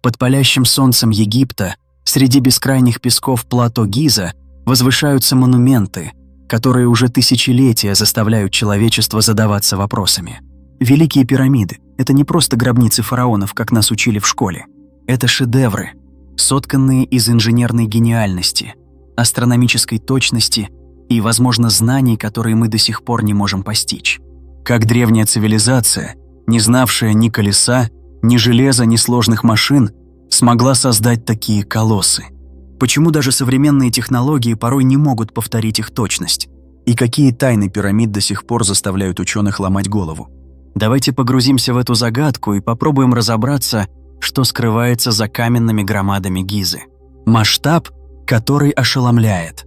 Под палящим солнцем Египта, среди бескрайних песков плато Гиза, возвышаются монументы, которые уже тысячелетия заставляют человечество задаваться вопросами. Великие пирамиды – это не просто гробницы фараонов, как нас учили в школе. Это шедевры, сотканные из инженерной гениальности, астрономической точности и, возможно, знаний, которые мы до сих пор не можем постичь. Как древняя цивилизация, не знавшая ни колеса, ни железа, ни сложных машин, смогла создать такие колоссы? Почему даже современные технологии порой не могут повторить их точность? И какие тайны пирамид до сих пор заставляют ученых ломать голову? Давайте погрузимся в эту загадку и попробуем разобраться, что скрывается за каменными громадами Гизы. Масштаб, который ошеломляет.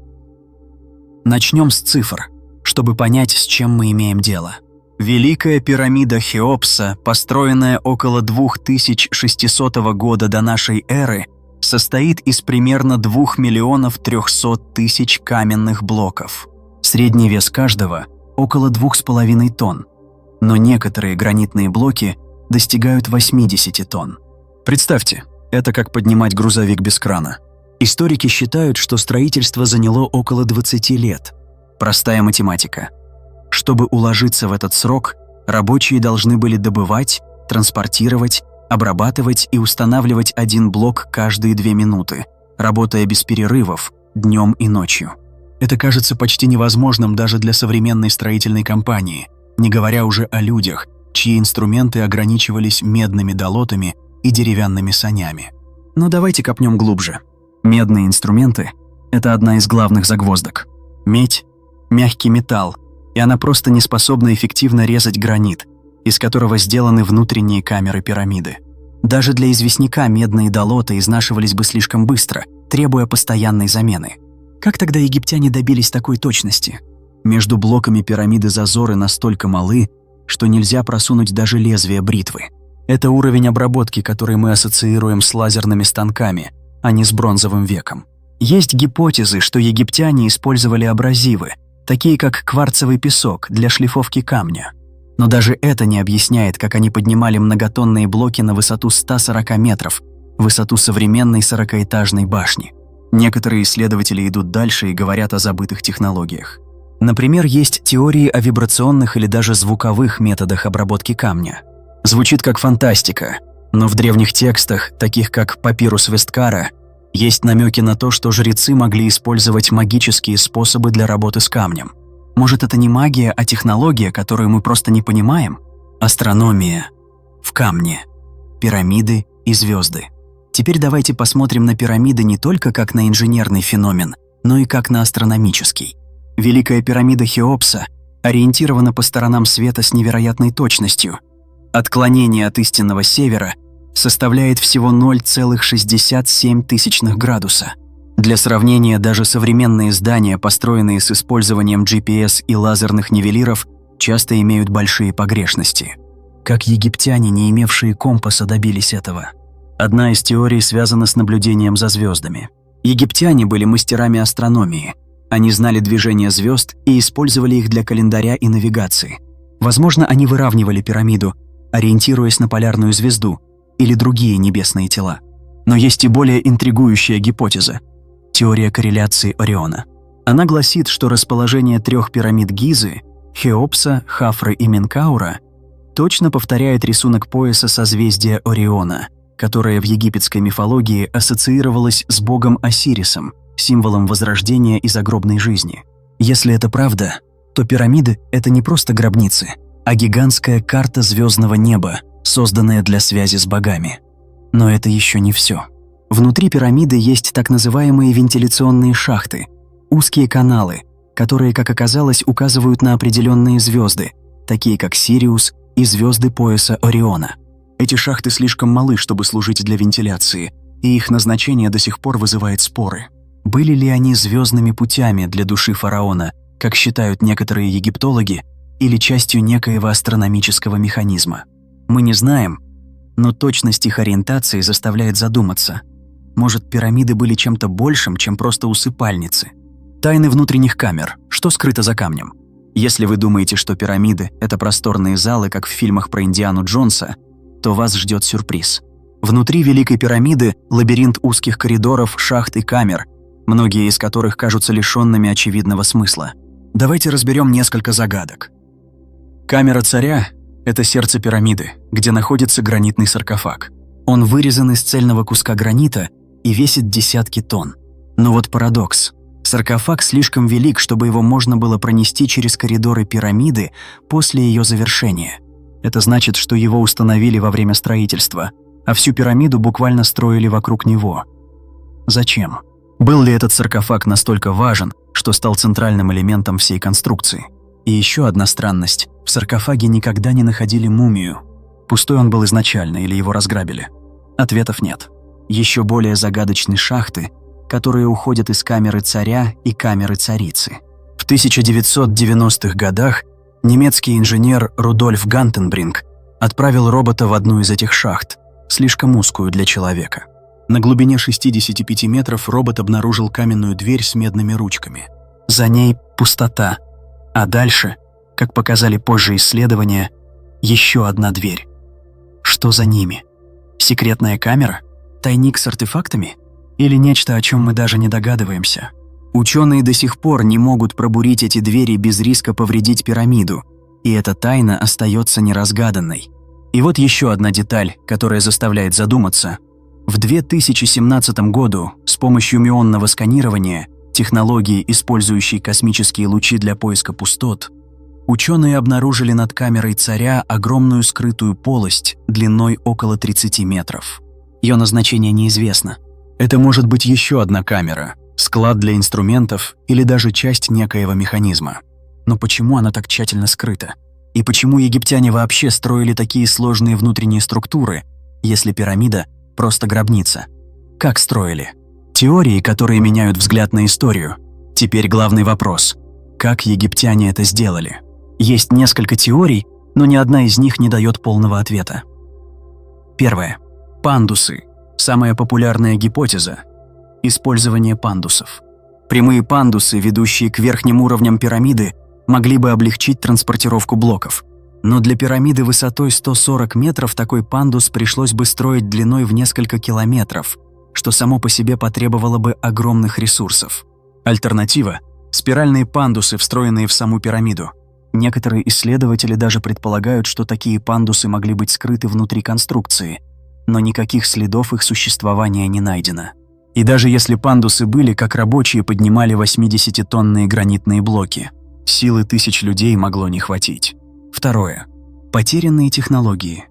Начнем с цифр, чтобы понять, с чем мы имеем дело. Великая пирамида Хеопса, построенная около 2600 года до нашей эры, состоит из примерно 2 300 000 каменных блоков. Средний вес каждого – около 2,5 тонн, но некоторые гранитные блоки достигают 80 тонн. Представьте, это как поднимать грузовик без крана. Историки считают, что строительство заняло около 20 лет. Простая математика. Чтобы уложиться в этот срок, рабочие должны были добывать, транспортировать, обрабатывать и устанавливать один блок каждые 2 минуты, работая без перерывов, днем и ночью. Это кажется почти невозможным даже для современной строительной компании, не говоря уже о людях, чьи инструменты ограничивались медными долотами и деревянными санями. Но давайте копнем глубже. Медные инструменты – это одна из главных загвоздок. Медь – мягкий металл, и она просто не способна эффективно резать гранит, из которого сделаны внутренние камеры пирамиды. Даже для известняка медные долоты изнашивались бы слишком быстро, требуя постоянной замены. Как тогда египтяне добились такой точности? Между блоками пирамиды зазоры настолько малы, что нельзя просунуть даже лезвие бритвы. Это уровень обработки, который мы ассоциируем с лазерными станками, а не с бронзовым веком. Есть гипотезы, что египтяне использовали абразивы, такие как кварцевый песок, для шлифовки камня. Но даже это не объясняет, как они поднимали многотонные блоки на высоту 140 метров, высоту современной 40-этажной башни. Некоторые исследователи идут дальше и говорят о забытых технологиях. Например, есть теории о вибрационных или даже звуковых методах обработки камня. Звучит как фантастика, но в древних текстах, таких как папирус Весткара, есть намеки на то, что жрецы могли использовать магические способы для работы с камнем. Может, это не магия, а технология, которую мы просто не понимаем? Астрономия в камне, пирамиды и звезды. Теперь давайте посмотрим на пирамиды не только как на инженерный феномен, но и как на астрономический. Великая пирамида Хеопса ориентирована по сторонам света с невероятной точностью. Отклонение от истинного севера составляет всего 0,67 градуса. Для сравнения, даже современные здания, построенные с использованием GPS и лазерных нивелиров, часто имеют большие погрешности. Как египтяне, не имевшие компаса, добились этого? Одна из теорий связана с наблюдением за звездами. Египтяне были мастерами астрономии. Они знали движение звезд и использовали их для календаря и навигации. Возможно, они выравнивали пирамиду, ориентируясь на полярную звезду или другие небесные тела. Но есть и более интригующая гипотеза – теория корреляции Ориона. Она гласит, что расположение 3 пирамид Гизы – Хеопса, Хафры и Менкаура – точно повторяет рисунок пояса созвездия Ориона, которое в египетской мифологии ассоциировалось с богом Осирисом, символом возрождения и загробной жизни. Если это правда, то пирамиды – это не просто гробницы, а гигантская карта звездного неба, созданная для связи с богами. Но это еще не все. Внутри пирамиды есть так называемые вентиляционные шахты, узкие каналы, которые, как оказалось, указывают на определенные звезды, такие как Сириус и звезды пояса Ориона. Эти шахты слишком малы, чтобы служить для вентиляции, и их назначение до сих пор вызывает споры. Были ли они звездными путями для души фараона, как считают некоторые египтологи, или частью некоего астрономического механизма? Мы не знаем, но точность их ориентации заставляет задуматься. Может, пирамиды были чем-то большим, чем просто усыпальницы? Тайны внутренних камер. Что скрыто за камнем? Если вы думаете, что пирамиды – это просторные залы, как в фильмах про Индиану Джонса, то вас ждет сюрприз. Внутри Великой пирамиды лабиринт узких коридоров, шахт и камер, многие из которых кажутся лишенными очевидного смысла. Давайте разберем несколько загадок. Камера царя – это сердце пирамиды, где находится гранитный саркофаг. Он вырезан из цельного куска гранита и весит десятки тонн. Но вот парадокс. Саркофаг слишком велик, чтобы его можно было пронести через коридоры пирамиды после ее завершения. Это значит, что его установили во время строительства, а всю пирамиду буквально строили вокруг него. Зачем? Был ли этот саркофаг настолько важен, что стал центральным элементом всей конструкции? И еще одна странность. В саркофаге никогда не находили мумию. Пустой он был изначально или его разграбили? Ответов нет. Еще более загадочны шахты, которые уходят из камеры царя и камеры царицы. В 1990-х годах немецкий инженер Рудольф Гантенбринг отправил робота в одну из этих шахт, слишком узкую для человека. На глубине 65 метров робот обнаружил каменную дверь с медными ручками. За ней пустота, а дальше, как показали позже исследования, еще одна дверь. Что за ними? Секретная камера? Тайник с артефактами? Или нечто, о чем мы даже не догадываемся? Ученые до сих пор не могут пробурить эти двери без риска повредить пирамиду, и эта тайна остается неразгаданной. И вот еще одна деталь, которая заставляет задуматься. В 2017 году с помощью мионного сканирования, технологии, использующей космические лучи для поиска пустот, ученые обнаружили над камерой царя огромную скрытую полость длиной около 30 метров. Ее назначение неизвестно. Это может быть еще одна камера, склад для инструментов или даже часть некоего механизма. Но почему она так тщательно скрыта? И почему египтяне вообще строили такие сложные внутренние структуры, если пирамида – просто гробница? Как строили? Теории, которые меняют взгляд на историю. Теперь главный вопрос – как египтяне это сделали? Есть несколько теорий, но ни одна из них не дает полного ответа. Первое. Пандусы. Самая популярная гипотеза – использование пандусов. Прямые пандусы, ведущие к верхним уровням пирамиды, могли бы облегчить транспортировку блоков. Но для пирамиды высотой 140 метров такой пандус пришлось бы строить длиной в несколько километров, что само по себе потребовало бы огромных ресурсов. Альтернатива – спиральные пандусы, встроенные в саму пирамиду. Некоторые исследователи даже предполагают, что такие пандусы могли быть скрыты внутри конструкции, но никаких следов их существования не найдено. И даже если пандусы были, как рабочие поднимали 80-тонные гранитные блоки, силы тысяч людей могло не хватить. Второе. Потерянные технологии.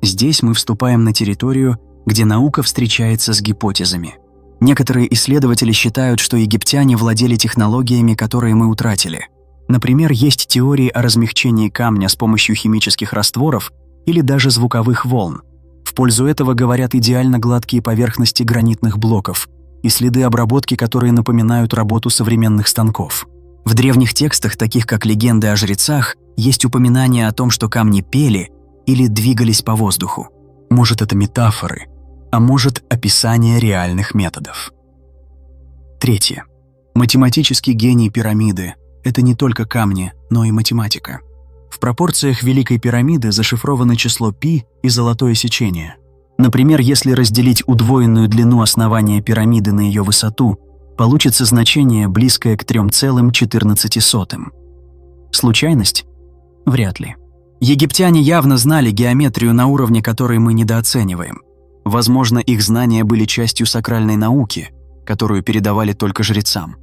Здесь мы вступаем на территорию, где наука встречается с гипотезами. Некоторые исследователи считают, что египтяне владели технологиями, которые мы утратили. Например, есть теории о размягчении камня с помощью химических растворов или даже звуковых волн. В пользу этого говорят идеально гладкие поверхности гранитных блоков и следы обработки, которые напоминают работу современных станков. В древних текстах, таких как легенды о жрецах, есть упоминание о том, что камни пели или двигались по воздуху. Может, это метафоры, а может, описание реальных методов. Третье. Математический гений пирамиды – это не только камни, но и математика. В пропорциях Великой пирамиды зашифровано число π и золотое сечение. Например, если разделить удвоенную длину основания пирамиды на ее высоту, получится значение, близкое к 3,14. Случайность? Вряд ли. Египтяне явно знали геометрию на уровне, который мы недооцениваем. Возможно, их знания были частью сакральной науки, которую передавали только жрецам.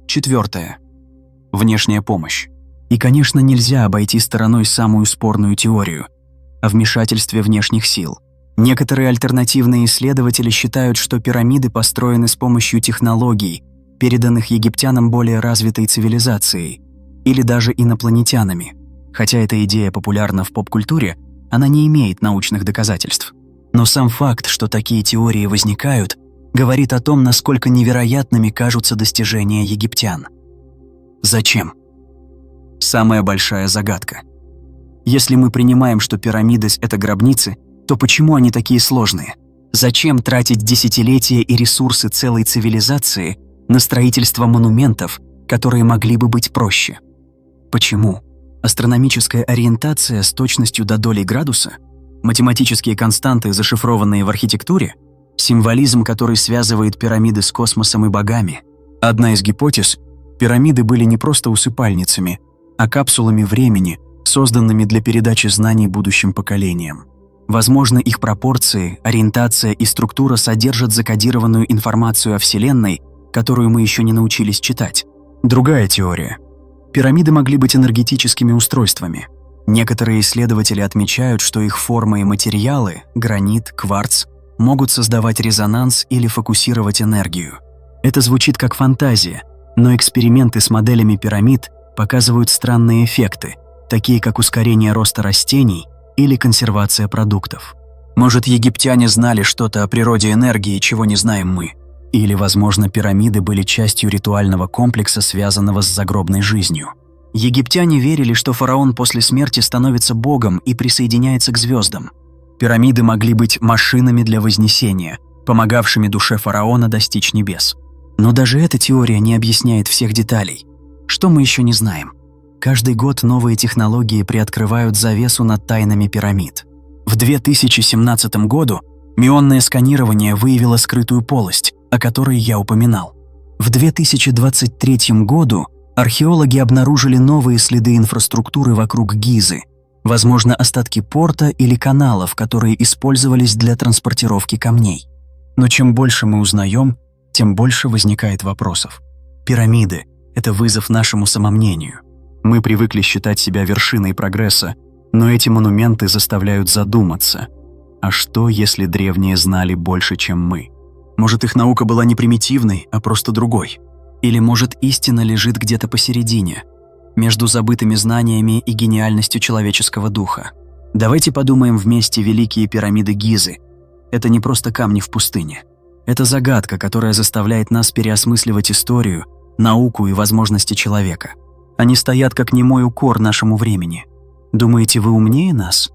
Четвертое. Внешняя помощь. И, конечно, нельзя обойти стороной самую спорную теорию о вмешательстве внешних сил. Некоторые альтернативные исследователи считают, что пирамиды построены с помощью технологий, переданных египтянам более развитой цивилизацией, или даже инопланетянами. Хотя эта идея популярна в поп-культуре, она не имеет научных доказательств. Но сам факт, что такие теории возникают, говорит о том, насколько невероятными кажутся достижения египтян. Зачем? Самая большая загадка. Если мы принимаем, что пирамиды – это гробницы, то почему они такие сложные? Зачем тратить десятилетия и ресурсы целой цивилизации на строительство монументов, которые могли бы быть проще? Почему? Астрономическая ориентация с точностью до доли градуса? Математические константы, зашифрованные в архитектуре? Символизм, который связывает пирамиды с космосом и богами? Одна из гипотез – пирамиды были не просто усыпальницами, а капсулами времени, созданными для передачи знаний будущим поколениям. Возможно, их пропорции, ориентация и структура содержат закодированную информацию о Вселенной, которую мы еще не научились читать. Другая теория. Пирамиды могли быть энергетическими устройствами. Некоторые исследователи отмечают, что их форма и материалы – гранит, кварц – могут создавать резонанс или фокусировать энергию. Это звучит как фантазия, но эксперименты с моделями пирамид показывают странные эффекты, такие как ускорение роста растений или консервация продуктов. Может, египтяне знали что-то о природе энергии, чего не знаем мы? Или, возможно, пирамиды были частью ритуального комплекса, связанного с загробной жизнью. Египтяне верили, что фараон после смерти становится богом и присоединяется к звездам. Пирамиды могли быть машинами для вознесения, помогавшими душе фараона достичь небес. Но даже эта теория не объясняет всех деталей. Что мы еще не знаем? Каждый год новые технологии приоткрывают завесу над тайнами пирамид. В 2017 году мионное сканирование выявило скрытую полость, о которой я упоминал. В 2023 году археологи обнаружили новые следы инфраструктуры вокруг Гизы, возможно, остатки порта или каналов, которые использовались для транспортировки камней. Но чем больше мы узнаем, тем больше возникает вопросов. Пирамиды – это вызов нашему самомнению. Мы привыкли считать себя вершиной прогресса, но эти монументы заставляют задуматься. А что, если древние знали больше, чем мы? Может, их наука была не примитивной, а просто другой? Или, может, истина лежит где-то посередине, между забытыми знаниями и гениальностью человеческого духа? Давайте подумаем вместе великие пирамиды Гизы. Это не просто камни в пустыне. Это загадка, которая заставляет нас переосмысливать историю, науку и возможности человека. Они стоят как немой укор нашему времени. Думаете, вы умнее нас?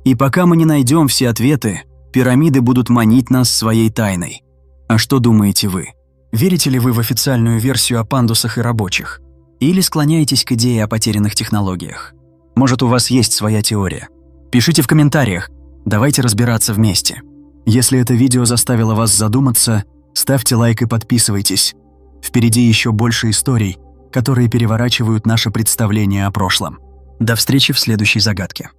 И пока мы не найдем все ответы, пирамиды будут манить нас своей тайной. А что думаете вы? Верите ли вы в официальную версию о пандусах и рабочих? Или склоняетесь к идее о потерянных технологиях? Может, у вас есть своя теория? Пишите в комментариях, давайте разбираться вместе. Если это видео заставило вас задуматься, ставьте лайк и подписывайтесь. Впереди еще больше историй, которые переворачивают наше представление о прошлом. До встречи в следующей загадке.